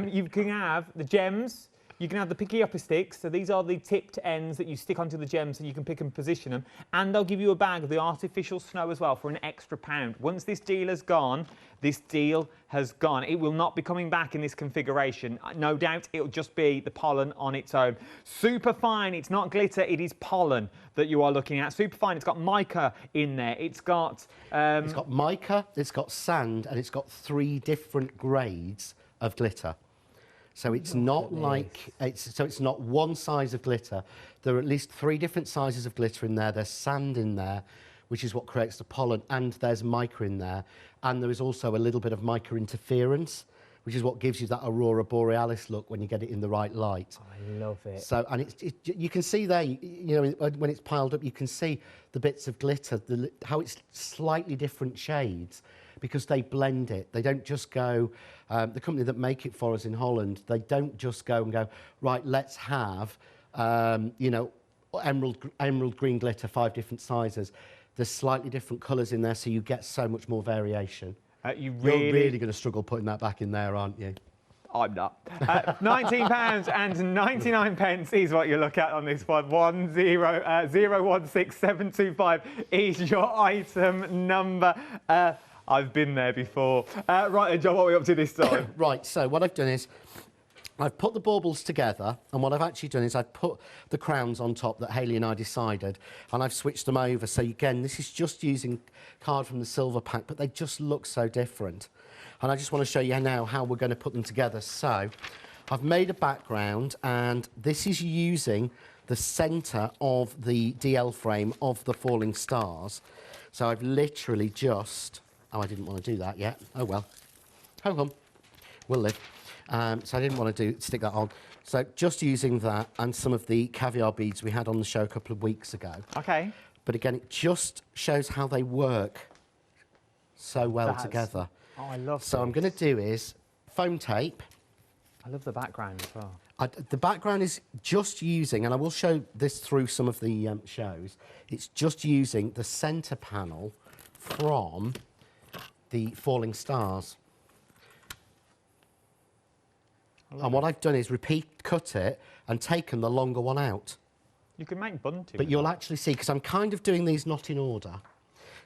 You can have the gems. You can have the picky upper sticks, so these are the tipped ends that you stick onto the gems and you can pick and position them. And they'll give you a bag of the artificial snow as well for an extra £1. Once this deal has gone, this deal has gone. It will not be coming back in this configuration. No doubt it'll just be the pollen on its own. Super fine, it's not glitter, it is pollen that you are looking at. Super fine, it's got mica in there. It's got mica, it's got sand, and it's got 3 different grades of glitter. So it's not like, it's not one size of glitter. There are at least 3 different sizes of glitter in there. There's sand in there, which is what creates the pollen, and there's mica in there. And there is also a little bit of mica interference, which is what gives you that aurora borealis look when you get it in the right light. I love it. So, and you can see there, you know, when it's piled up, you can see the bits of glitter, how it's slightly different shades, because they blend it. They don't just go, the company that make it for us in Holland, they don't just go and go, right, let's have, you know, emerald green glitter, 5 different sizes. There's slightly different colours in there, so you get so much more variation. You're really going to struggle putting that back in there, aren't you? I'm not. £19.99 is what you look at on this one. 016725 is your item number. I've been there before. Right then, John, what are we up to this time? Right, so what I've done is I've put the baubles together, and what I've actually done is I've put the crowns on top that Hayley and I decided, and I've switched them over. So again, this is just using card from the silver pack, but they just look so different. And I just want to show you now how we're going to put them together. So I've made a background, and this is using the centre of the DL frame of the falling stars. So I've literally just... Oh, I didn't want to do that yet. Oh, well. Hold on. We'll live. So I didn't want to stick that on. So just using that and some of the caviar beads we had on the show a couple of weeks ago. OK. But again, it just shows how they work so well together. Oh, I love So this. I'm going to do is foam tape. I love the background as well. The background is just using, and I will show this through some of the shows, it's just using the centre panel from the falling stars. And what I've done is cut it and taken the longer one out. You can make bunting. But you'll actually see, because I'm kind of doing these not in order.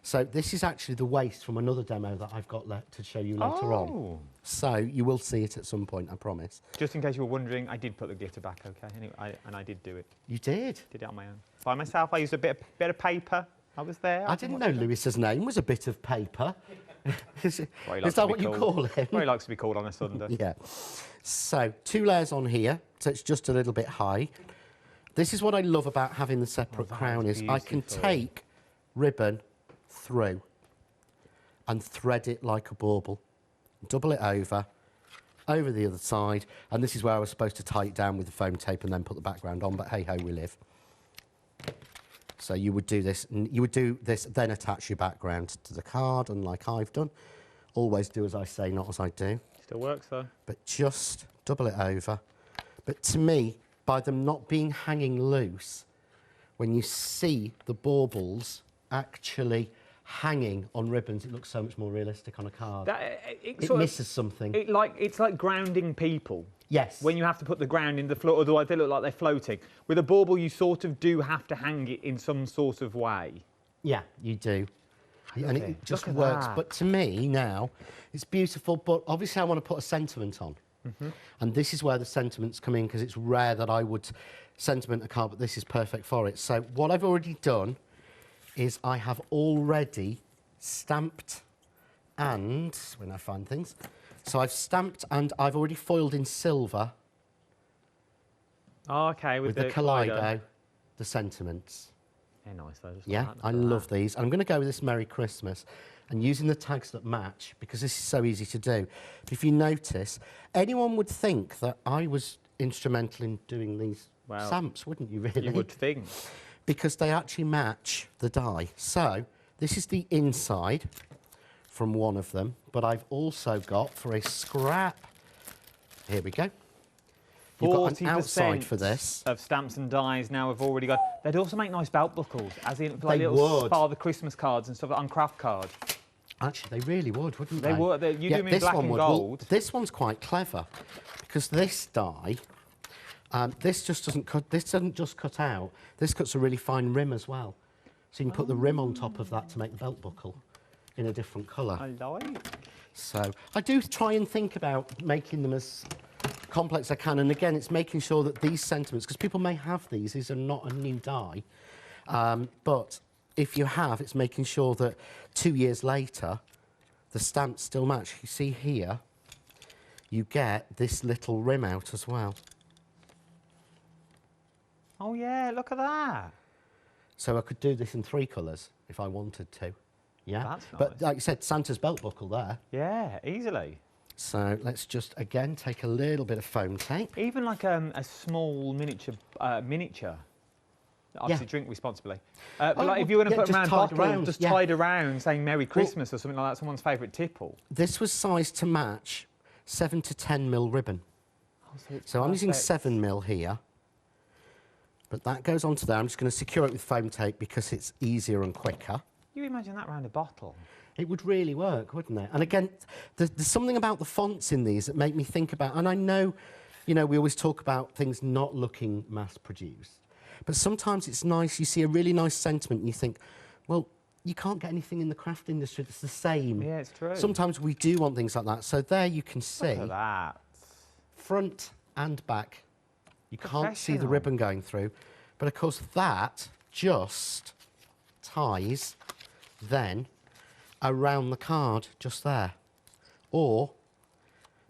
So this is actually the waste from another demo that I've got to show you later on. So you will see it at some point, I promise. Just in case you were wondering, I did put the glitter back, OK? Anyway, and I did do it. You did? Did it on my own. By myself, I used a bit of paper. I was there. I didn't know Lewis's name was a bit of paper. Is that what you call him? Well, he likes to be called on a Sunday. Yeah. So 2 layers on here, so it's just a little bit high. This is what I love about having the separate crown is I can take ribbon through and thread it like a bauble, double it over the other side, and this is where I was supposed to tie it down with the foam tape and then put the background on, but hey ho, we live. So you would do this, then attach your background to the card, unlike I've done. Always do as I say, not as I do. Still works though. But just double it over. But to me, by them not being hanging loose, when you see the baubles actually hanging on ribbons, it looks so much more realistic on a card. It misses something. It's like grounding people. Yes. When you have to put the ground in the floor, otherwise they look like they're floating. With a bauble, you sort of do have to hang it in some sort of way. Yeah, you do. And it just works. But to me now, it's beautiful, but obviously I want to put a sentiment on. And this is where the sentiments come in, because it's rare that I would sentiment a card, but this is perfect for it. So what I've already done is I have already stamped and, when I find things, so I've stamped and I've already foiled in silver. Oh, OK, with the Kaleido, the sentiments. They're nice though. Yeah, I love these. I'm going to go with this Merry Christmas and using the tags that match, because this is so easy to do. If you notice, anyone would think that I was instrumental in doing these stamps, wouldn't you really? You would think. Because they actually match the die. So this is the inside from one of them, but I've also got for a scrap, here we go, You've got an outside for this. Of stamps and dies now have already got. They'd also make nice belt buckles, as in like They little would. Father Christmas cards and stuff on craft cards. Actually, they really would, wouldn't they? They would. You do them in black and gold. Well, this one's quite clever because this die, this just doesn't cut. This doesn't just cut out. This cuts a really fine rim as well, so you can put the rim on top of that to make the belt buckle in a different colour. I like. So I do try and think about making them as complex as I can, and again, it's making sure that these sentiments, because people may have these are not a new die, but if you have, it's making sure that 2 years later, the stamps still match. You see here, you get this little rim out as well. Oh yeah, look at that. So I could do this in 3 colours if I wanted to. Yeah, that's nice. But like you said, Santa's belt buckle there. Yeah, easily. So let's just, again, take a little bit of foam tape. Even like a small miniature. Obviously, Yeah. drink responsibly. But like if you were going to put just around tied bottle, around, just yeah. tied around, saying Merry Christmas or something like that, someone's favourite tipple. This was sized to match 7 to 10 mil ribbon. Oh, So I'm using perfect. 7 mil here. But that goes onto there. I'm just going to secure it with foam tape because it's easier and quicker. You imagine that around a bottle? It would really work, wouldn't it? And again, there's something about the fonts in these that make me think about, and I know, you know, we always talk about things not looking mass-produced, but sometimes it's nice, you see a really nice sentiment and you think, well, you can't get anything in the craft industry that's the same. Yeah, it's true. Sometimes we do want things like that. So there you can see, Look at that. front and back. You can't see the Professional. ribbon going through, but of course that just ties then around the card just there. Or,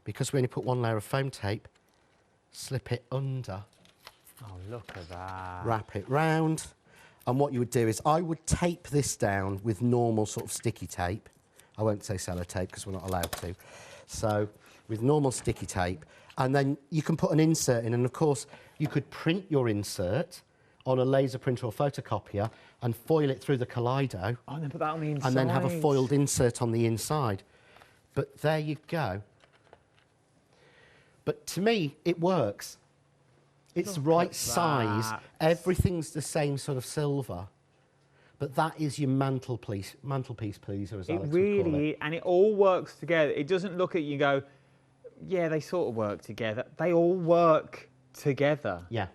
because we only put 1 layer of foam tape, slip it under, Oh, look at that. wrap it round, and what you would do is I would tape this down with normal sort of sticky tape. I won't say sellotape because we're not allowed to. So with normal sticky tape, and then you can put an insert in, and of course you could print your insert on a laser printer or photocopier and foil it through the Kaleido. Oh, and then put that on the inside. And then have a foiled insert on the inside. But there you go. But to me, it works. It's the right size. that. Everything's the same sort of silver. But that is your mantelpiece pleaser, as It Alex would call it. really, and it all works together. It doesn't look at you and go, yeah, they sort of work together. They all work together. Yeah.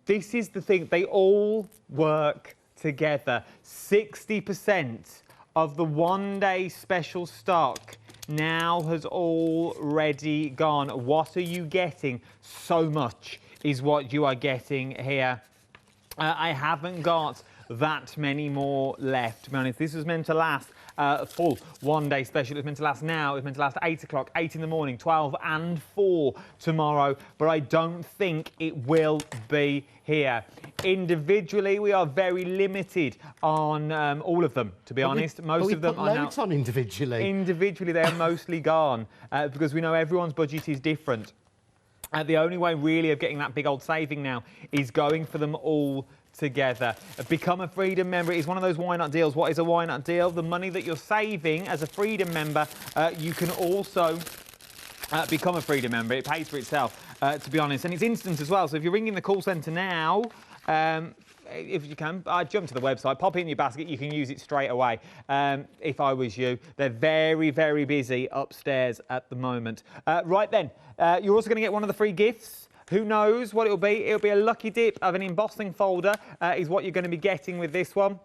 This is the thing, they all work together. 60% of the 1-day special stock now has already gone. What are you getting? So much is what you are getting here. I haven't got that many more left, to be honest. This was meant to last full 1-day special. It was meant to last now. It was meant to last 8 o'clock, 8 in the morning, 12 and 4 tomorrow. But I don't think it will be here. Individually, we are very limited on all of them, to be honest. Most of them are are now... loads on individually. Individually, they are mostly gone because we know everyone's budget is different. The only way really of getting that big old saving now is going for them all together. Become a Freedom member. It is one of those why not deals. What is a why not deal? The money that you're saving as a Freedom member, you can also become a Freedom member. It pays for itself, to be honest, and it's instant as well. So if you're ringing the call centre now, if you can, jump to the website, pop it in your basket, you can use it straight away. If I was you, they're very, very busy upstairs at the moment. Right then, you're also going to get one of the free gifts. Who knows what it'll be? It'll be a lucky dip of an embossing folder is what you're going to be getting with this one.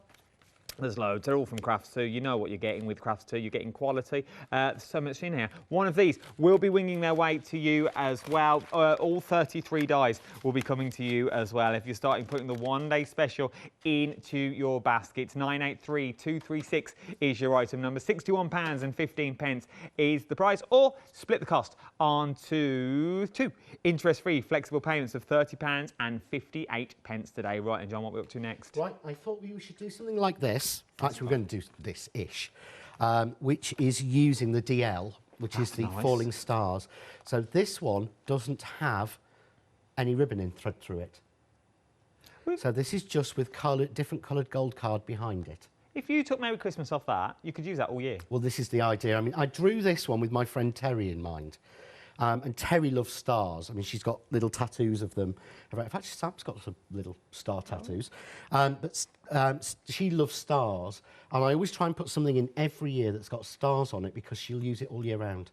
There's loads. They're all from Crafts 2. You know what you're getting with Crafts 2. You're getting quality. There's so much in here. One of these will be winging their way to you as well. All 33 dies will be coming to you as well if you're starting putting the 1-day special into your baskets. 983236 is your item number. £61.15 is the price, or split the cost onto 2 interest-free flexible payments of £30.58 today. Right, and John, what we're up to next? Right, I thought we should do something like this. Actually, we're going to do this-ish, which is using the DL, which is the nice. Falling Stars. So this one doesn't have any ribbon thread through it. So this is just with different coloured gold card behind it. If you took Merry Christmas off that, you could use that all year. Well, this is the idea. I mean, I drew this one with my friend Terry in mind. And Terry loves stars. I mean, she's got little tattoos of them. In fact, Sam's got some little star tattoos. She loves stars. And I always try and put something in every year that's got stars on it because she'll use it all year round.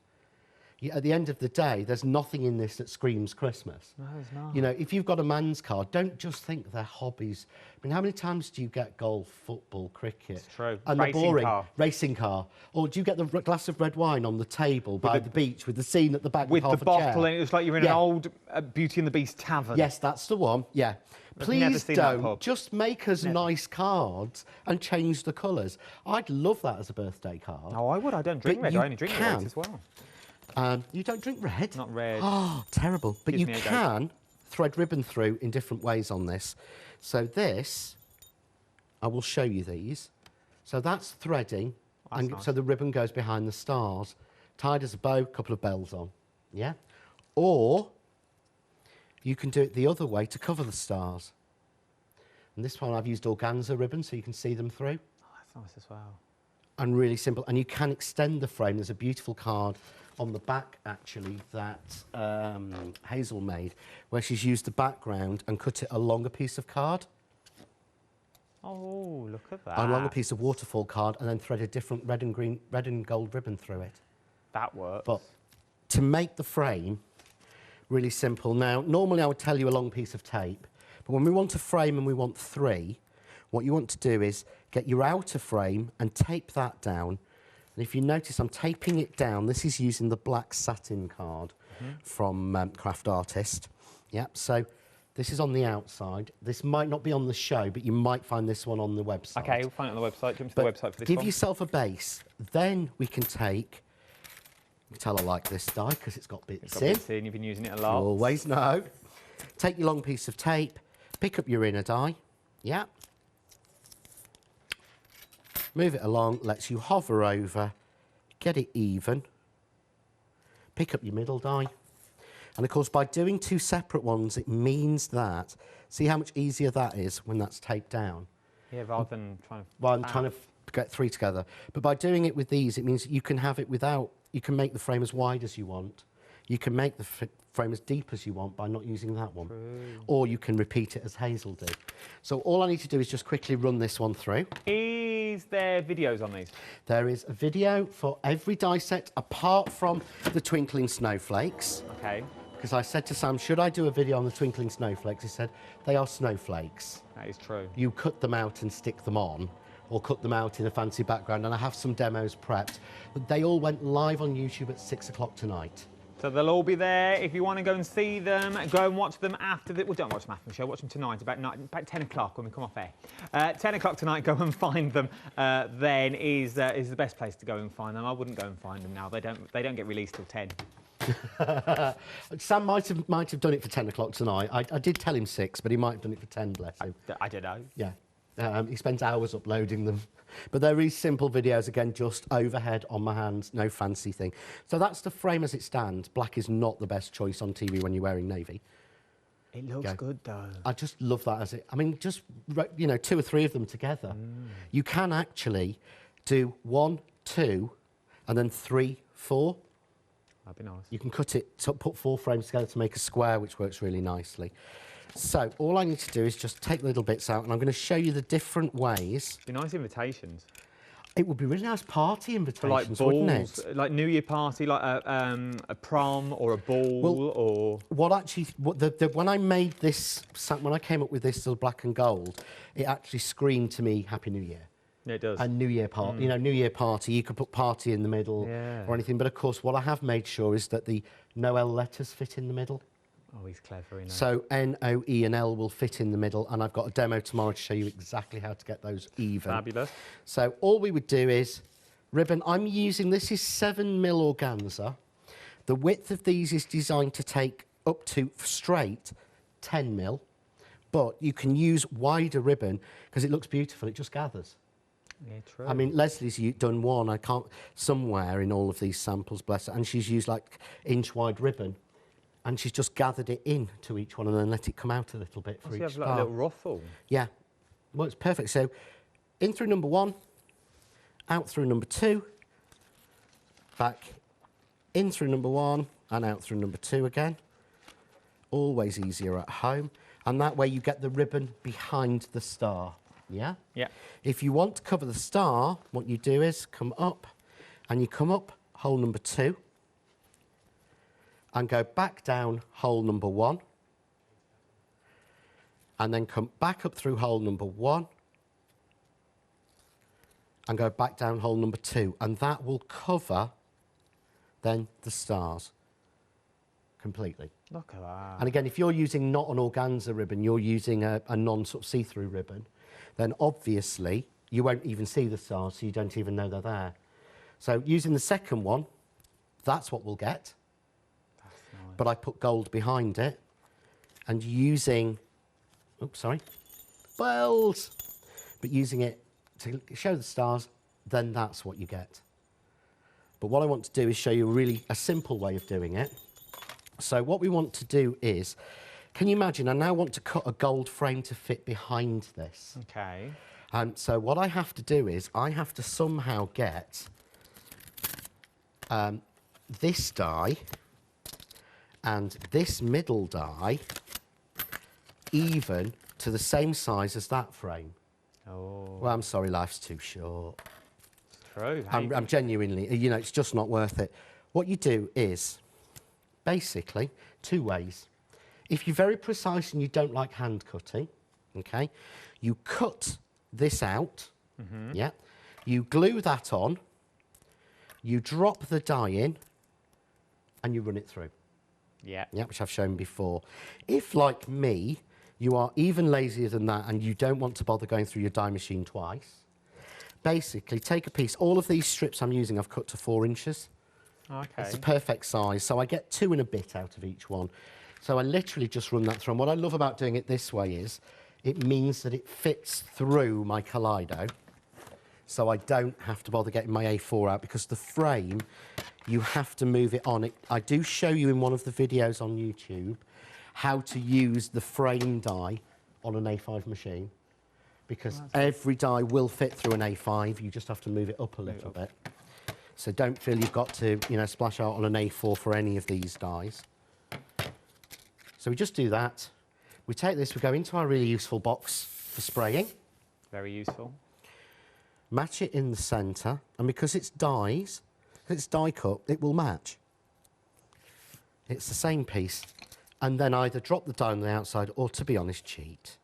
At the end of the day, there's nothing in this that screams Christmas. No, it's not. You know, if you've got a man's card, don't just think they're hobbies. I mean, how many times do you get golf, football, cricket? It's true. And Racing they're boring. car. Racing car. Or do you get the glass of red wine on the table by the beach with the scene at the back with half the a bottle, chair? and it was like you're in an old Beauty and the Beast tavern. Yes, that's the one. Yeah. I've never Please seen that don't pub. just make us nice cards and change the colours. I'd love that as a birthday card. Oh, I would. I don't drink But red. you I only drink can. white as well. You don't drink red? Not red. Oh, terrible. But Gives you me a can thread ribbon through in different ways on this. So this, I will show you these. So that's threading, That's and nice. so the ribbon goes behind the stars, tied as a bow, couple of bells on. Yeah? Or you can do it the other way to cover the stars. And this one I've used organza ribbon so you can see them through. Oh, that's nice as well. And really simple. And you can extend the frame. There's a beautiful card on the back, actually, that Hazel made, where she's used the background and cut it along a piece of card, Oh, look at that. along a piece of waterfall card, and then thread a different red and gold ribbon through it. That works. But to make the frame, really simple. Now, normally I would tell you a long piece of tape, but when we want a frame and we want 3, what you want to do is get your outer frame and tape that down. And if you notice, I'm taping it down. This is using the black satin card from Craft Artist. Yep, so this is on the outside. This might not be on the show, but you might find this one on the website. Okay, we'll find it on the website. Jump to But the website for this give one. yourself a base. Then we can take, you can tell I like this die because it's got bits It's got in. bits in, you've been using it a You lot. always know. Take your long piece of tape, pick up your inner die. Yeah. Move it along, lets you hover over, get it even. Pick up your middle die. And of course, by doing 2 separate ones, it means that, see how much easier that is when that's taped down? Yeah, rather than trying to... Well, I'm trying to get 3 together. But by doing it with these, it means you can have it without, you can make the frame as wide as you want. You can make the frame as deep as you want by not using that one. True. Or you can repeat it as Hazel did. So all I need to do is just quickly run this one through. Is there videos on these? There is a video for every die set apart from the twinkling snowflakes. Okay, Because I said to Sam, should I do a video on the twinkling snowflakes? He said, they are snowflakes. that is true. You cut them out and stick them on, or cut them out in a fancy background, and I have some demos prepped. But they all went live on YouTube at 6 o'clock tonight. So they'll all be there. If you want to go and see them, go and watch them after the... Well, don't watch them after the show. Watch them tonight, about 10 o'clock when we come off air. 10 o'clock tonight, go and find them. Then is the best place to go and find them. I wouldn't go and find them now. They don't get released till 10. Sam might have done it for 10 o'clock tonight. I did tell him 6, but he might have done it for 10, bless him. I don't know. Yeah. He spends hours uploading them. But they're really simple videos, again, just overhead on my hands, no fancy thing. So that's the frame as it stands. Black is not the best choice on TV when you're wearing navy. It looks good, though. I just love that as it... I mean, just, 2 or 3 of them together. You can actually do 1, 2, and then 3, 4. That'd be nice. You can cut it, put 4 frames together to make a square, which works really nicely. So all I need to do is just take the little bits out, and I'm going to show you the different ways. Be nice invitations. It would be really nice party For invitations, like wouldn't balls, it? like New Year party, like a prom or a ball or... When I made this, when I came up with this sort of black and gold, it actually screamed to me Happy New Year. Yeah, it does. And New Year party, New Year party, you could put party in the middle or anything. But of course, what I have made sure is that the Noel letters fit in the middle. Oh, he's clever, isn't he? So N, O, E and L will fit in the middle, and I've got a demo tomorrow to show you exactly how to get those even. Fabulous. So all we would do is ribbon. I'm using, this is 7mm organza. The width of these is designed to take up to straight 10mm, but you can use wider ribbon because it looks beautiful, it just gathers. Yeah, true. I mean, Leslie's done one, I can't, somewhere in all of these samples, bless her, and she's used like inch-wide ribbon, and she's just gathered it in to each one and then let it come out a little bit for So each you have like star. a little ruffle. Yeah, well, it's perfect. So, in through number 1, out through number 2, back in through number 1, and out through number 2 again. Always easier at home. And that way you get the ribbon behind the star. Yeah? Yeah. If you want to cover the star, what you do is come up, and you come up hole number 2, and go back down hole number 1, and then come back up through hole number 1, and go back down hole number 2, and that will cover then the stars completely. Look at that. And again, if you're using not an organza ribbon, you're using a non-sort of see-through ribbon, then obviously you won't even see the stars, so you don't even know they're there. So using the second one, that's what we'll get. That's nice. But I put gold behind it, and using, oops, sorry, bells, but using it to show the stars, then that's what you get. But what I want to do is show you really a simple way of doing it. So what we want to do is, can you imagine, I now want to cut a gold frame to fit behind this. Okay. So what I have to do is, I have to somehow get this die and this middle die even to the same size as that frame. Oh. Well, I'm sorry, life's too short. It's true. I'm genuinely, you know, it's just not worth it. What you do is, basically, 2 ways. If you're very precise and you don't like hand cutting, okay, you cut this out, yeah, you glue that on, you drop the die in, and you run it through. Yeah. Yeah, which I've shown before. If, like me, you are even lazier than that and you don't want to bother going through your die machine twice, basically take a piece. All of these strips I'm using I've cut to 4 inches. Okay. It's the perfect size, so I get 2 and a bit out of each one. So I literally just run that through. And what I love about doing it this way is it means that it fits through my Kaleido, so I don't have to bother getting my A4 out, because the frame, you have to move it on. I do show you in one of the videos on YouTube how to use the frame die on an A5 machine, because every die will fit through an A5. You just have to move it up a little bit. So don't feel you've got to, you know, splash out on an A4 for any of these dies. So we just do that. We take this, we go into our really useful box for spraying. Very useful. Match it in the centre, and because it's dies, it's die cut, it will match. It's the same piece, and then either drop the die on the outside, or, to be honest, cheat.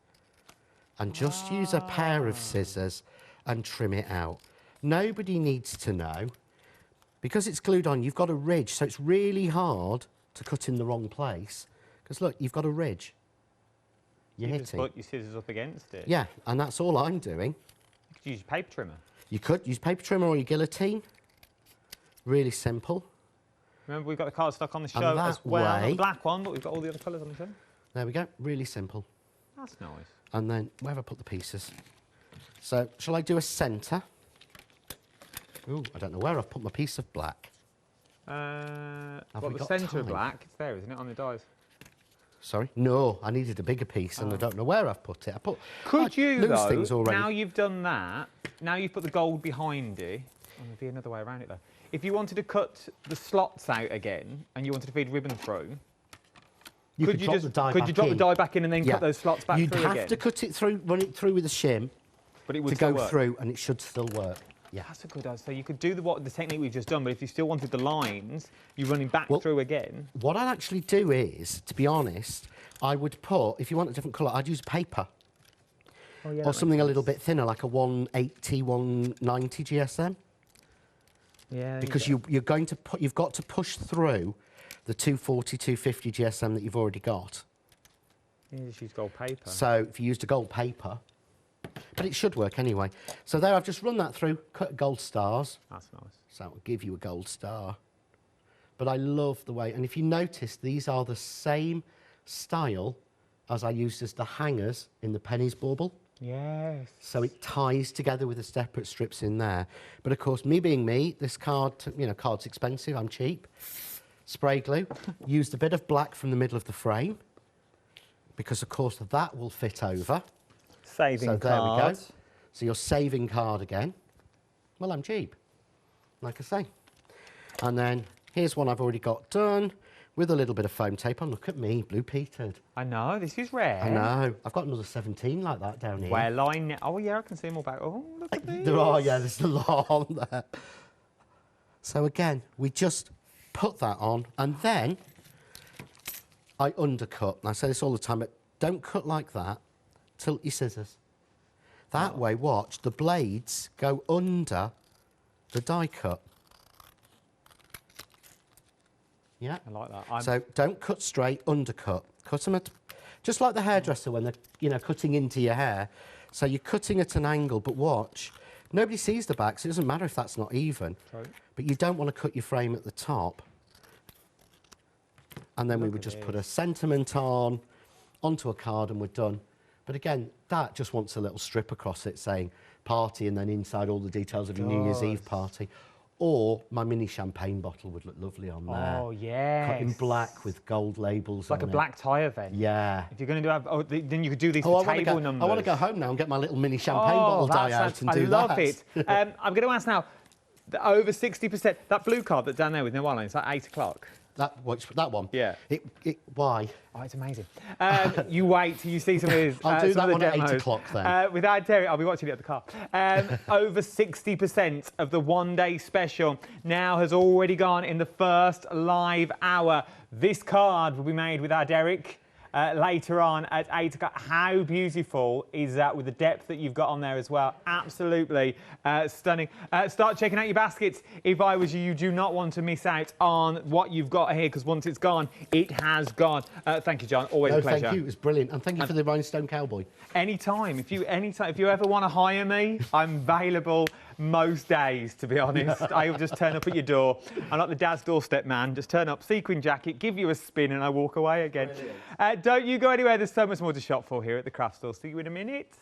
And just use a pair of scissors and trim it out. Nobody needs to know. Because it's glued on, you've got a ridge, so it's really hard to cut in the wrong place. Because look, you've got a ridge. You're You just hitting. put your scissors up against it. Yeah, and that's all I'm doing. You could use your paper trimmer. You could use paper trimmer or your guillotine. Really simple. Remember, we've got the cardstock on the show that as well. Not way- the black one, but we've got all the other colours on the show. There we go, really simple. That's nice. And then, where have I put the pieces? So, shall I do a centre? Ooh, I don't know where I've put my piece of black. What, we the got centre of time? black? It's there, isn't it, on the dies? Sorry? No, I needed a bigger piece, and I don't know where I've put it. I put Could you, loose though, things already. now you've done that, now you've put the gold behind it, there'll be another way around it, though. If you wanted to cut the slots out again, and you wanted to feed ribbon through, you could you drop just the die could back you drop the in. die back in and then Yeah. cut those slots back You'd through have again? to cut it through, run it through with a shim But it would to still go work. through, and it should still work. Yeah. That's a good idea. So you could do the technique we've just done, but if you still wanted the lines, you're running back Well, through again. What I'd actually do is, to be honest, I would put, if you want a different colour, I'd use paper. Oh, yeah, Or something a little bit thinner, like a 180, 190 GSM. Yeah. Because you're going to put, you've got to push through the 240, 250 GSM that you've already got. You just use gold paper. So if you used a gold paper, but it should work anyway. So there, I've just run that through, cut gold stars. That's nice. So that will give you a gold star. But I love the way, and if you notice, these are the same style as I used as the hangers in the pennies bauble. Yes. So it ties together with the separate strips in there. But of course, me being me, this card, you know, card's expensive, I'm cheap. Spray glue, used a bit of black from the middle of the frame, because of course that will fit over. Saving So there we go. card. So you're saving card again. Well, I'm cheap, like I say. And then here's one I've already got done. with a little bit of foam tape on. Look at me, blue-petered. I know, this is rare. I know. I've got another 17 like that down here. Well, oh, yeah, I can see them all back. Oh, look at these. There are, yeah, there's a lot on there. So again, we just put that on, and then I undercut. And I say this all the time, but don't cut like that. Tilt your scissors. That way, watch, the blades go under the die cut. Yeah. I like that. So don't cut straight, undercut. Cut them at, just like the hairdresser when they're, you know, cutting into your hair. So you're cutting at an angle, but watch. Nobody sees the back, so it doesn't matter if that's not even. True. But you don't want to cut your frame at the top. And then we would just put a sentiment on, onto a card, and we're done. But again, that just wants a little strip across it saying party, and then inside all the details of your New Year's Eve party. Or my mini champagne bottle would look lovely on there. Oh, yeah. Cut in black with gold labels Like on a black tie event. Yeah. If you're going to do, then you could do these for table numbers. I want to go home now and get my little mini champagne bottle die out and do that. I love it. I'm going to ask now, over 60%, that blue card that's down there with Noel on, it's like 8 o'clock. That one? Yeah. Why? Oh, it's amazing. You wait till you see some of his I'll do that one at 8 demos. o'clock then. Without Terry, I'll be watching it at the car. Over 60% of the one-day special now has already gone in the first live hour. This card will be made with our Derek later on at 8 o'clock. How beautiful is that with the depth that you've got on there as well? Absolutely stunning. Start checking out your baskets. If I was you, you do not want to miss out on what you've got here, because once it's gone, it has gone. Thank you, John. Always a pleasure. Thank you. It was brilliant. And thank you for the Rhinestone Cowboy. Anytime. If you ever want to hire me, I'm available most days, to be honest. I'll just turn up at your door. I'm like the dad's doorstep man. Just turn up, sequin jacket, give you a spin, and I walk away again. Don't you go anywhere. There's so much more to shop for here at the craft store. See you in a minute.